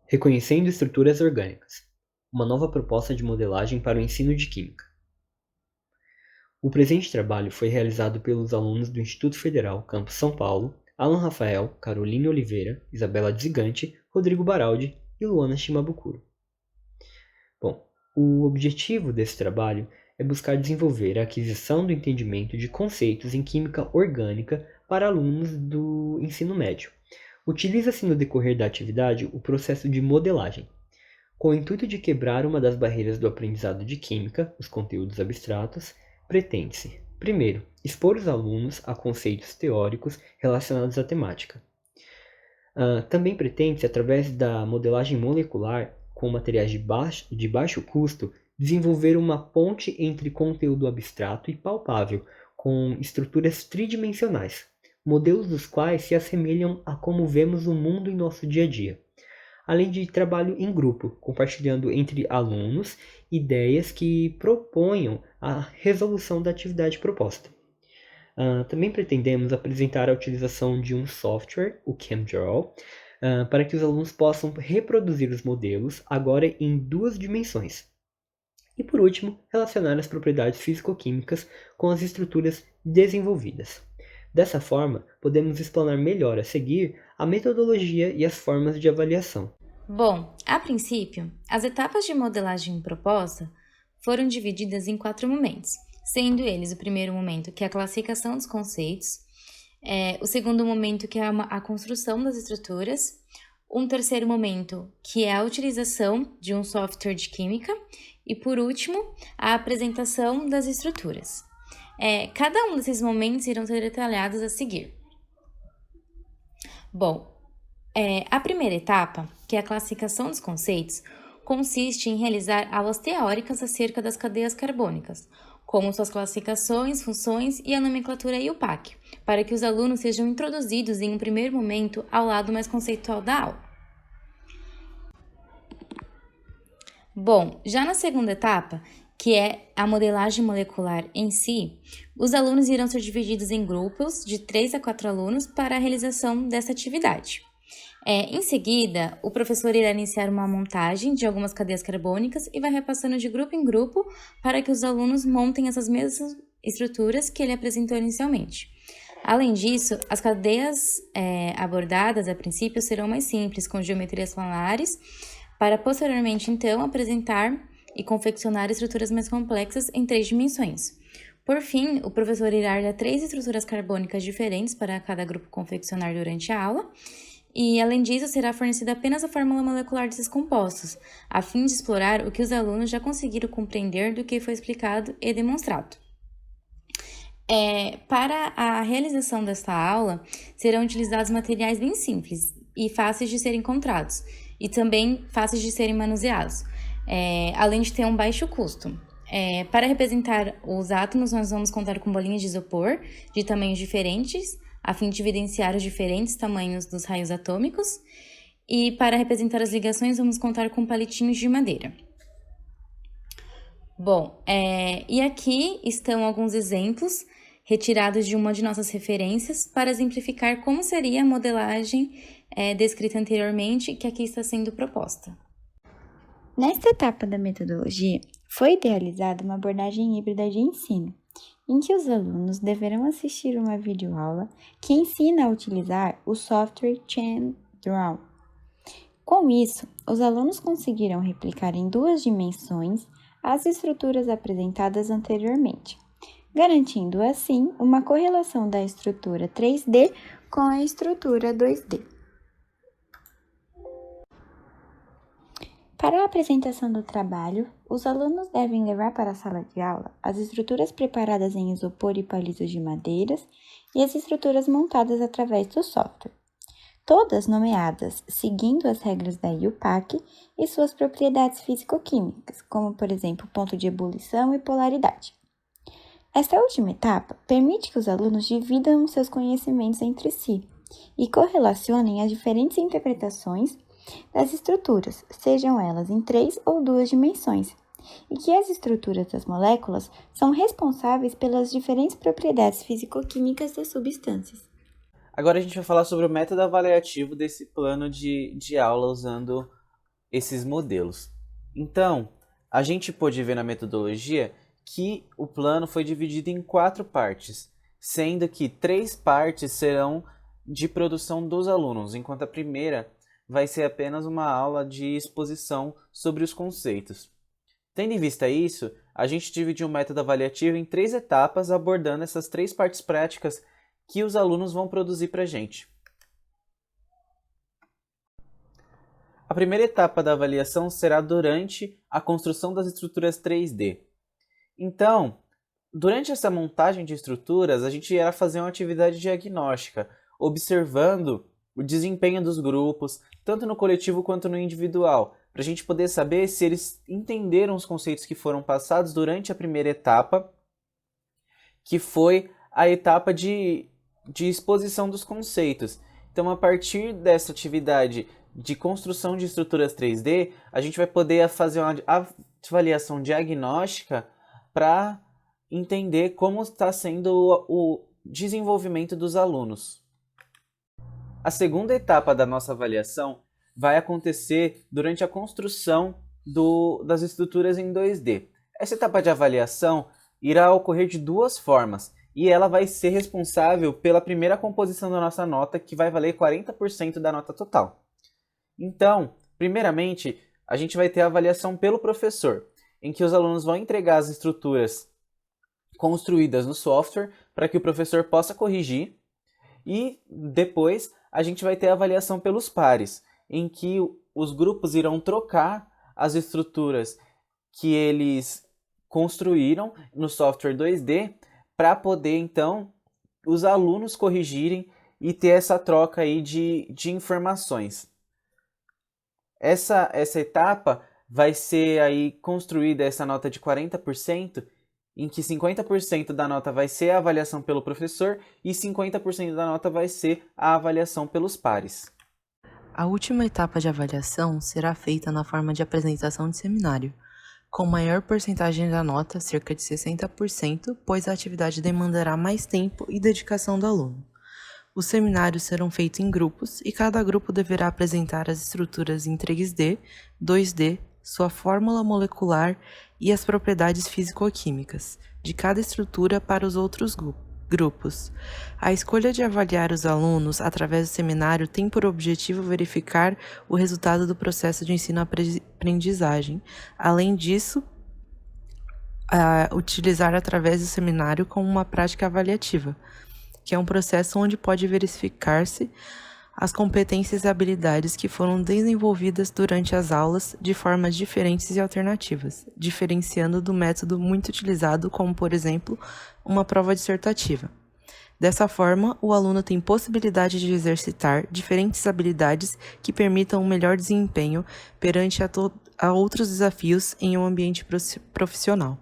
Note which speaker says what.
Speaker 1: Reconhecendo estruturas orgânicas. Uma nova proposta de modelagem para o ensino de química. O presente trabalho foi realizado pelos alunos do Instituto Federal, Campus São Paulo, Alan Rafael, Caroline Oliveira, Isabela Dzigante, Rodrigo Baraldi e Luana Shimabukuro. Bom, o objetivo desse trabalho é buscar desenvolver a aquisição do entendimento de conceitos em química orgânica para alunos do ensino médio. Utiliza-se no decorrer da atividade o processo de modelagem, com o intuito de quebrar uma das barreiras do aprendizado de química, os conteúdos abstratos. Pretende-se, primeiro, expor os alunos a conceitos teóricos relacionados à temática. Também pretende-se, através da modelagem molecular, com materiais de baixo custo, desenvolver uma ponte entre conteúdo abstrato e palpável, com estruturas tridimensionais, modelos dos quais se assemelham a como vemos o mundo em nosso dia a dia, além de trabalho em grupo, compartilhando entre alunos ideias que proponham a resolução da atividade proposta. Também pretendemos apresentar a utilização de um software, o ChemDraw, para que os alunos possam reproduzir os modelos, agora em 2 dimensões. E por último, relacionar as propriedades físico-químicas com as estruturas desenvolvidas. Dessa forma, podemos explanar melhor a seguir a metodologia e as formas de avaliação.
Speaker 2: Bom, a princípio, as etapas de modelagem proposta foram divididas em 4 momentos, sendo eles o primeiro momento, que é a classificação dos conceitos, o segundo momento, que é a construção das estruturas, um terceiro momento, que é a utilização de um software de química, e por último, a apresentação das estruturas. Cada um desses momentos irão ser detalhados a seguir. Bom, a primeira etapa, que é a classificação dos conceitos, consiste em realizar aulas teóricas acerca das cadeias carbônicas, como suas classificações, funções e a nomenclatura IUPAC, para que os alunos sejam introduzidos em um primeiro momento ao lado mais conceitual da aula. Bom, já na segunda etapa, que é a modelagem molecular em si, os alunos irão ser divididos em grupos de 3 a 4 alunos para a realização dessa atividade. Em seguida, o professor irá iniciar uma montagem de algumas cadeias carbônicas e vai repassando de grupo em grupo para que os alunos montem essas mesmas estruturas que ele apresentou inicialmente. Além disso, as cadeias abordadas a princípio serão mais simples, com geometrias planares, para posteriormente então apresentar e confeccionar estruturas mais complexas em 3 dimensões. Por fim, o professor irá dar 3 estruturas carbônicas diferentes para cada grupo confeccionar durante a aula. E, além disso, será fornecida apenas a fórmula molecular desses compostos, a fim de explorar o que os alunos já conseguiram compreender do que foi explicado e demonstrado. Para a realização desta aula, serão utilizados materiais bem simples e fáceis de serem encontrados, e também fáceis de serem manuseados, além de ter um baixo custo. Para representar os átomos, nós vamos contar com bolinhas de isopor de tamanhos diferentes, a fim de evidenciar os diferentes tamanhos dos raios atômicos, e para representar as ligações, vamos contar com palitinhos de madeira. Bom, e aqui estão alguns exemplos retirados de uma de nossas referências para exemplificar como seria a modelagem descrita anteriormente, que aqui está sendo proposta.
Speaker 3: Nesta etapa da metodologia, foi idealizada uma abordagem híbrida de ensino, em que os alunos deverão assistir uma videoaula que ensina a utilizar o software ChemDraw. Com isso, os alunos conseguirão replicar em 2 dimensões as estruturas apresentadas anteriormente, garantindo assim uma correlação da estrutura 3D com a estrutura 2D. Para a apresentação do trabalho, os alunos devem levar para a sala de aula as estruturas preparadas em isopor e palitos de madeiras e as estruturas montadas através do software, todas nomeadas seguindo as regras da IUPAC e suas propriedades físico-químicas, como, por exemplo, ponto de ebulição e polaridade. Esta última etapa permite que os alunos dividam seus conhecimentos entre si e correlacionem as diferentes interpretações das estruturas, sejam elas em 3 ou 2 dimensões, e que as estruturas das moléculas são responsáveis pelas diferentes propriedades físico-químicas das substâncias.
Speaker 4: Agora a gente vai falar sobre o método avaliativo desse plano de aula usando esses modelos. Então, a gente pôde ver na metodologia que o plano foi dividido em 4 partes, sendo que 3 partes serão de produção dos alunos, enquanto a primeira vai ser apenas uma aula de exposição sobre os conceitos. Tendo em vista isso, a gente dividiu o método avaliativo em 3 etapas, abordando essas 3 partes práticas que os alunos vão produzir para a gente. A primeira etapa da avaliação será durante a construção das estruturas 3D. Então, durante essa montagem de estruturas, a gente irá fazer uma atividade diagnóstica, observando o desempenho dos grupos, tanto no coletivo quanto no individual, para a gente poder saber se eles entenderam os conceitos que foram passados durante a primeira etapa, que foi a etapa de exposição dos conceitos. Então, a partir dessa atividade de construção de estruturas 3D, a gente vai poder fazer uma avaliação diagnóstica para entender como está sendo o desenvolvimento dos alunos. A segunda etapa da nossa avaliação vai acontecer durante a construção das estruturas em 2D. Essa etapa de avaliação irá ocorrer de 2 formas, e ela vai ser responsável pela primeira composição da nossa nota, que vai valer 40% da nota total. Então, primeiramente, a gente vai ter a avaliação pelo professor, em que os alunos vão entregar as estruturas construídas no software para que o professor possa corrigir, e depois a gente vai ter a avaliação pelos pares, em que os grupos irão trocar as estruturas que eles construíram no software 2D para poder, então, os alunos corrigirem e ter essa troca aí de informações. Essa etapa vai ser aí construída essa nota de 40%, em que 50% da nota vai ser a avaliação pelo professor e 50% da nota vai ser a avaliação pelos pares.
Speaker 5: A última etapa de avaliação será feita na forma de apresentação de seminário, com maior porcentagem da nota, cerca de 60%, pois a atividade demandará mais tempo e dedicação do aluno. Os seminários serão feitos em grupos e cada grupo deverá apresentar as estruturas em 3D, 2D, sua fórmula molecular e as propriedades físico-químicas de cada estrutura para os outros grupos. A escolha de avaliar os alunos através do seminário tem por objetivo verificar o resultado do processo de ensino-aprendizagem. Além disso, utilizar através do seminário como uma prática avaliativa, que é um processo onde pode verificar-se as competências e habilidades que foram desenvolvidas durante as aulas de formas diferentes e alternativas, diferenciando do método muito utilizado, como, por exemplo, uma prova dissertativa. Dessa forma, o aluno tem possibilidade de exercitar diferentes habilidades que permitam um melhor desempenho perante a outros desafios em um ambiente profissional.